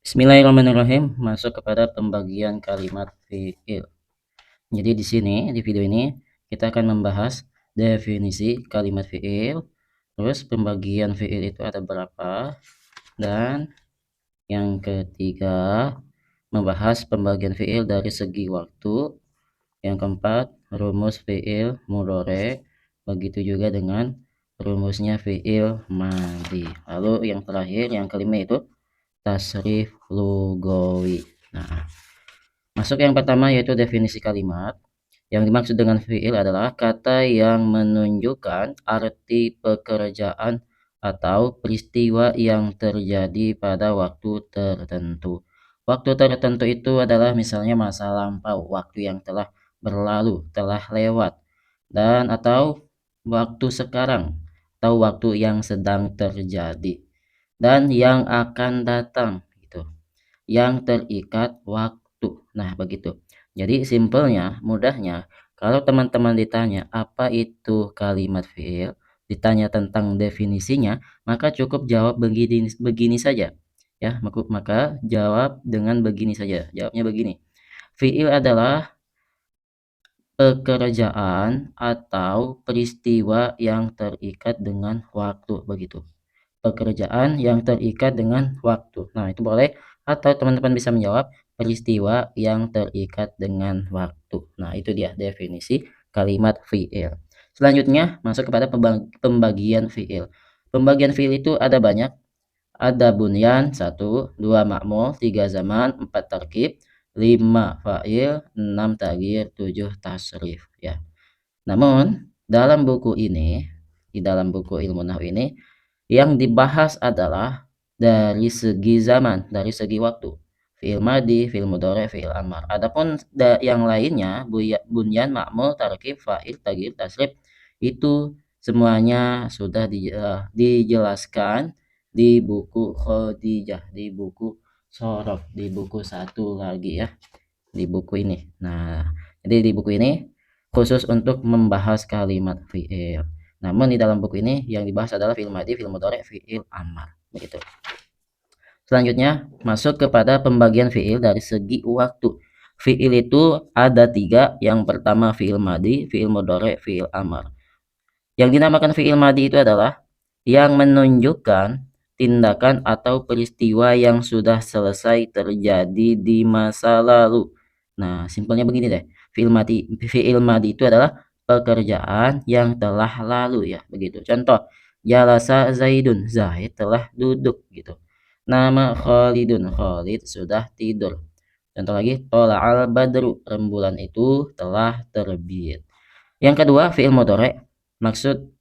Bismillahirrahmanirrahim. Masuk kepada pembagian kalimat fiil. Jadi di sini di video ini kita akan membahas definisi kalimat fiil, terus pembagian fiil itu ada berapa, dan yang ketiga membahas pembagian fiil dari segi waktu, yang keempat rumus fiil mudhari, begitu juga dengan rumusnya fiil madhi. Lalu yang terakhir yang kelima itu tasrif lugawi. Nah, masuk yang pertama yaitu definisi kalimat. Yang dimaksud dengan fiil adalah kata yang menunjukkan arti pekerjaan atau peristiwa yang terjadi pada waktu tertentu. Waktu tertentu itu adalah misalnya masa lampau, waktu yang telah berlalu, telah lewat, dan atau waktu sekarang, atau waktu yang sedang terjadi, dan yang akan datang, gitu, yang terikat waktu. Nah, begitu. Jadi simpelnya, mudahnya, kalau teman-teman ditanya apa itu kalimat fiil, ditanya tentang definisinya, maka cukup jawab begini begini saja. Ya, maka jawab dengan begini saja. Jawabnya begini. Fiil adalah pekerjaan atau peristiwa yang terikat dengan waktu, begitu. Pekerjaan yang terikat dengan waktu. Nah, itu boleh, atau teman-teman bisa menjawab peristiwa yang terikat dengan waktu. Nah, itu dia definisi kalimat fiil. Selanjutnya masuk kepada pembagian fiil. Pembagian fiil itu ada banyak. Ada bunyan 1, 2 ma'mul, 3 zaman, 4 tarkib, 5 fa'il, 6 taghyir, 7 tasrif, ya. Namun dalam buku ini, di dalam buku ilmu nahwu ini, yang dibahas adalah dari segi zaman, dari segi waktu. Fi'il madhi, fi'il mudhari, fi'il amar. Adapun yang lainnya, bunyan, ma'mul, tarkib, fa'il, taghyir, tasrif, itu semuanya sudah dijelaskan di buku Khadijah, di buku Shorof, di buku satu lagi ya, di buku ini. Nah, jadi di buku ini khusus untuk membahas kalimat fi'il. Namun di dalam buku ini yang dibahas adalah fi'il madhi, fi'il mudhari, fi'il amar, begitu. Selanjutnya masuk kepada pembagian fi'il dari segi waktu. Fi'il itu ada 3. Yang pertama fi'il madhi, fi'il mudhari, fi'il amar. Yang dinamakan fi'il madhi itu adalah yang menunjukkan tindakan atau peristiwa yang sudah selesai terjadi di masa lalu. Nah, simpelnya begini deh. Fi'il madhi itu adalah pekerjaan yang telah lalu ya, begitu. Contoh, jalasa Zaidun, Zaid telah duduk gitu. Nama Khalidun, Khalid sudah tidur. Contoh lagi, tola'al badru, rembulan itu telah terbit. Yang kedua, fi'il mudhari. Maksud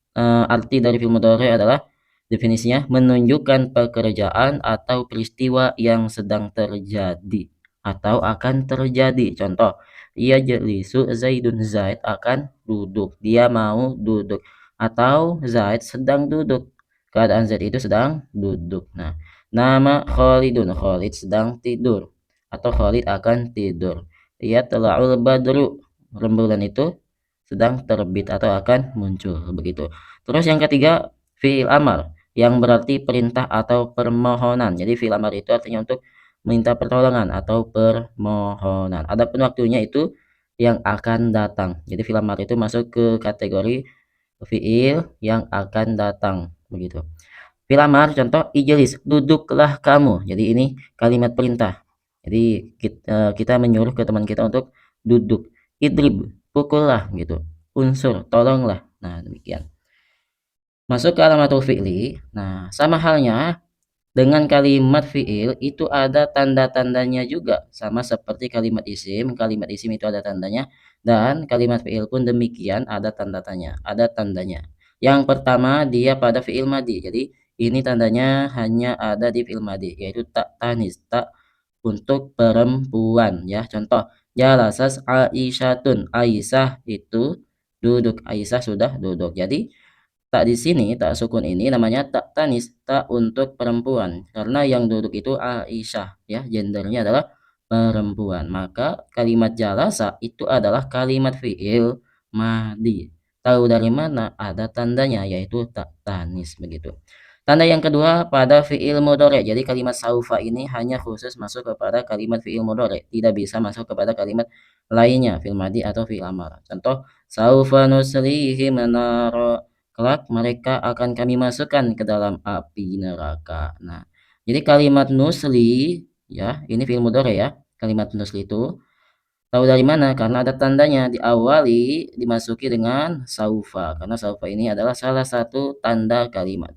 arti dari fi'il mudhari adalah definisinya menunjukkan pekerjaan atau peristiwa yang sedang terjadi atau akan terjadi. Contoh, ia jelisu Zaidun, Zaid akan duduk, dia mau duduk, atau Zaid sedang duduk, keadaan Zaid itu sedang duduk. Nah, nama Khalidun, Khalid sedang tidur, atau Khalid akan tidur. Ia tela'ul badru, rembulan itu sedang terbit atau akan muncul, begitu. Terus yang ketiga, fi'il amar, yang berarti perintah atau permohonan. Jadi fi'il amar itu artinya untuk minta pertolongan atau permohonan. Adapun waktunya itu yang akan datang. Jadi fi'il amar itu masuk ke kategori fi'il yang akan datang, begitu. Fi'il amar contoh ijlis, duduklah kamu. Jadi ini kalimat perintah. Jadi kita menyuruh ke teman kita untuk duduk. Idrib, pukullah gitu. Unsur, tolonglah. Nah, demikian. Masuk ke alamatul fi'li. Nah, sama halnya dengan kalimat fi'il itu ada tanda-tandanya juga, sama seperti kalimat isim. Kalimat isim itu ada tandanya, dan kalimat fi'il pun demikian, ada tandanya. Yang pertama dia pada fi'il madhi. Jadi ini tandanya hanya ada di fi'il madhi, yaitu tak tanis, tak untuk perempuan ya. Contoh, jalasas Aisyatun, Aisyah itu duduk, Aisyah sudah duduk. Jadi tak di sini, tak sukun ini namanya tak tanis, tak untuk perempuan. Karena yang duduk itu Aisyah, ya, gendernya adalah perempuan. Maka kalimat jalasa itu adalah kalimat fi'il madhi. Tahu dari mana? Ada tandanya, yaitu tak tanis, begitu. Tanda yang kedua pada fiil mudhari. Jadi kalimat saufa ini hanya khusus masuk kepada kalimat fiil mudhari, tidak bisa masuk kepada kalimat lainnya, fiil madhi atau fiil amar. Contoh, saufa nuslihim nara. Kelak mereka akan kami masukkan ke dalam api neraka. Nah, jadi kalimat nusli ya, ini fiil mudhari ya. Kalimat nusli itu tahu dari mana? Karena ada tandanya diawali dimasuki dengan saufa. Karena saufa ini adalah salah satu tanda kalimat.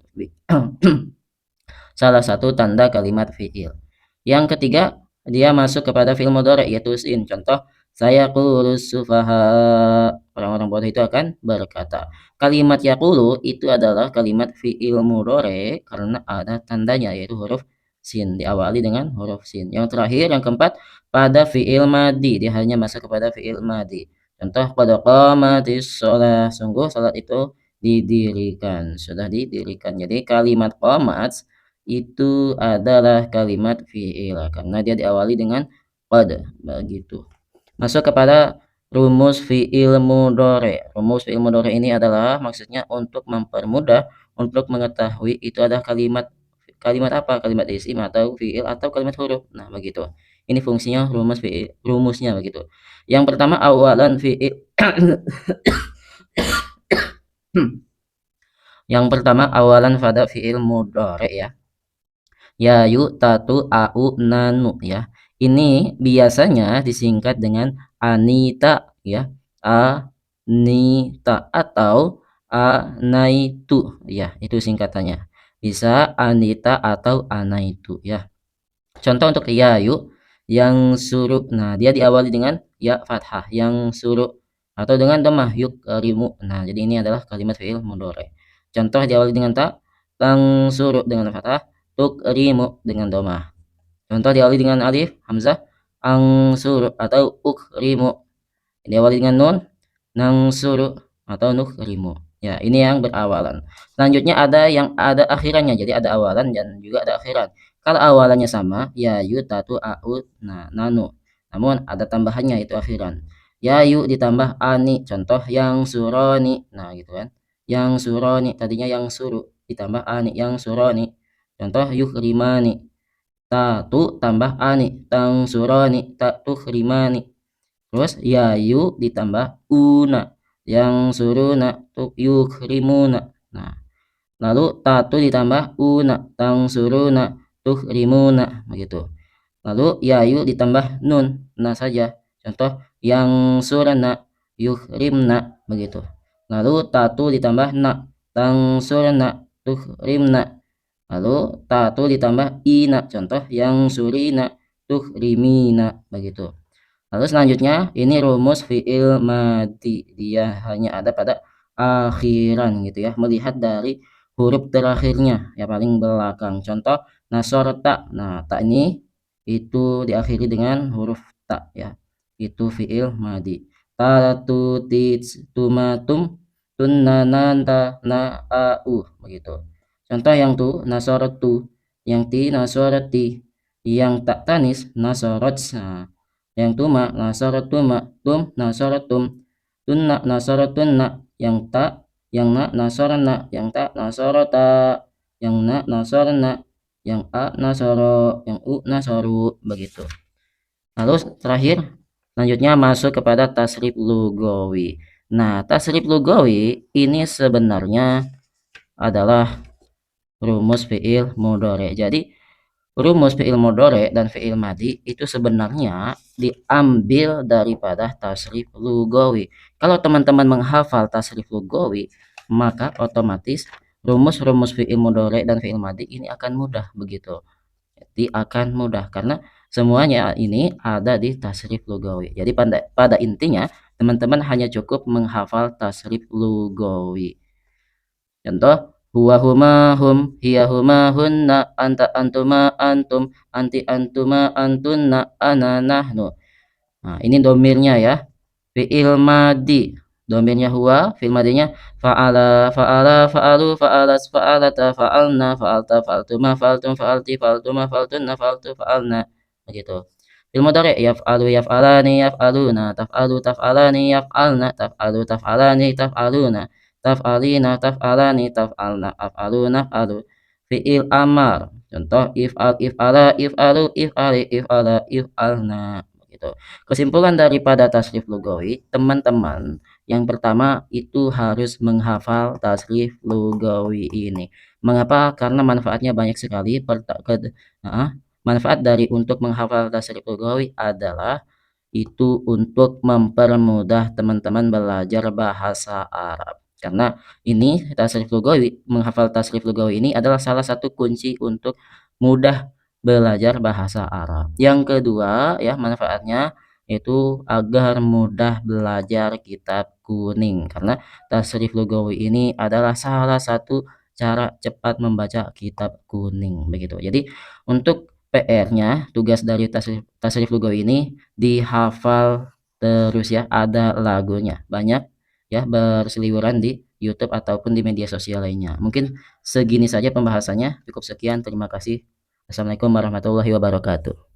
Salah satu tanda kalimat fi'il. Yang ketiga, dia masuk kepada fi'il mudhari yaitu sin. Contoh, saya qulus sufaha. Orang-orang bodoh itu akan berkata. Kalimat yaqulu itu adalah kalimat fi'il mudhari karena ada tandanya yaitu huruf sin, diawali dengan huruf sin. Yang terakhir, yang keempat, pada fi'il madi, dia hanya masuk kepada fi'il madi. Contoh, qad qamatis shalah, sungguh salat itu didirikan, sudah didirikan. Jadi kalimat qamat itu adalah kalimat fi'il karena dia diawali dengan qad, begitu. Masuk kepada rumus fi'il mudhari. Rumus fi'il mudhari ini adalah maksudnya untuk mempermudah untuk mengetahui itu adalah kalimat kalimat apa? Kalimat isim atau fi'il atau kalimat huruf. Nah, begitu. Ini fungsinya rumusnya begitu. Yang pertama awalan fi'il yang pertama awalan pada fi'il mudhari ya. Ya, yu, tatu, au, nanu ya. Ini biasanya disingkat dengan Anita ya. Anita atau Anaitu ya, itu singkatannya. Bisa Anita atau Anaitu ya. Contoh untuk ya, yu yang suruh. Nah, dia diawali dengan ya fathah yang suruh atau dengan dhammah yuk rimu. Nah, jadi ini adalah kalimat fi'il mudhari. Contoh diawali dengan ta, tang suruh dengan fathah, tukrimu dengan dhammah. Contoh diawali dengan alif hamzah, angsur atau ukrimu. Diawali dengan nun, nangsuru atau nukrimu. Ya, ini yang berawalan. Selanjutnya ada yang ada akhirannya. Jadi ada awalan dan juga ada akhiran. Kalau awalannya sama, ya yu tatu au nah nanu. Namun ada tambahannya itu akhiran. Ya yu ditambah ani. Contoh yang suroni. Nah, gitu kan. Yang suroni tadinya yang suruh ditambah ani yang suroni. Contoh yukrimani. Tatu tambah ani tang suroni tatu rimani. Terus yayu ditambah una yang suruna yukrimuna. Nah, lalu tatu ditambah una tang suruna tuhrimuna begitu. Lalu yayu ditambah nun nah saja. Contoh yang surana yukrimna begitu. Lalu tatu ditambah na tang surna tuhrimna. Lalu tatu ditambah ina, contoh yang surina tuhrimina begitu. Lalu selanjutnya ini rumus fi'il madi, dia hanya ada pada akhiran gitu ya, melihat dari huruf terakhirnya ya paling belakang. Contoh nasorta, nah tak ini itu diakhiri dengan huruf ta ya, itu fi'il madi. Tatu tits tumatum tunnananta na au begitu. Contoh yang tu nasoratu, yang ti nasorati, yang tak tanis nasorot. Nah, yang tuma nasaratuma tum nasaratum tunna nasaratunna yang ta yang na nasarana yang ta nasarata yang na nasarana yang a nasaro yang u nasaru begitu. Lalu terakhir selanjutnya masuk kepada tasrif lugawi. Nah, tasrif lugawi ini sebenarnya adalah rumus fi'il mudhari. Jadi rumus fi'il mudhari dan fi'il madi itu sebenarnya diambil daripada tasrif lugawi. Kalau teman-teman menghafal tasrif lugawi, maka otomatis rumus-rumus fi'il mudhari dan fi'il madi ini akan mudah begitu. Jadi akan mudah karena semuanya ini ada di tasrif lugawi. Jadi pada intinya teman-teman hanya cukup menghafal tasrif lugawi. Contoh huwa huma hum hiya huma hunna anta antuma antum anti antuma antunna ana nahnu. Nah, ini domirnya ya. Fi'il madi. Domirnya huwa, fi'il madinya fa'ala fa'ala fa'alu fa'alas fa'alata fa'alna fa'alta fa'altuma fa'altum fa'alti fa'altuma fa'altunna fa'altu fa'alna. Begitu. Fi'il mudhari yaf'alu yaf'alani yaf'aluna taf'alu taf'alani yaf'alna taf'alu taf'alani taf'aluna taf'alina taf'alani taf'alna af'alu naf'alu fi'il amar. Contoh if'al, if'ala, if'alu, if'ali, if'ala, if'alna gitu. Kesimpulan daripada tasrif lugawi, teman-teman, yang pertama itu harus menghafal tasrif lugawi ini. Mengapa? Karena manfaatnya banyak sekali. Manfaat dari untuk menghafal tasrif lugawi adalah itu untuk mempermudah teman-teman belajar bahasa Arab. Karena ini tasrif lugawi, menghafal tasrif lugawi ini adalah salah satu kunci untuk mudah belajar bahasa Arab. Yang kedua ya manfaatnya itu agar mudah belajar kitab kuning, karena tasrif lugawi ini adalah salah satu cara cepat membaca kitab kuning begitu. Jadi untuk PR-nya, tugas dari tasrif tasrif lugawi ini dihafal terus ya, ada lagunya, banyak ya berseliweran di YouTube ataupun di media sosial lainnya. Mungkin segini saja pembahasannya, cukup sekian, terima kasih. Assalamualaikum warahmatullahi wabarakatuh.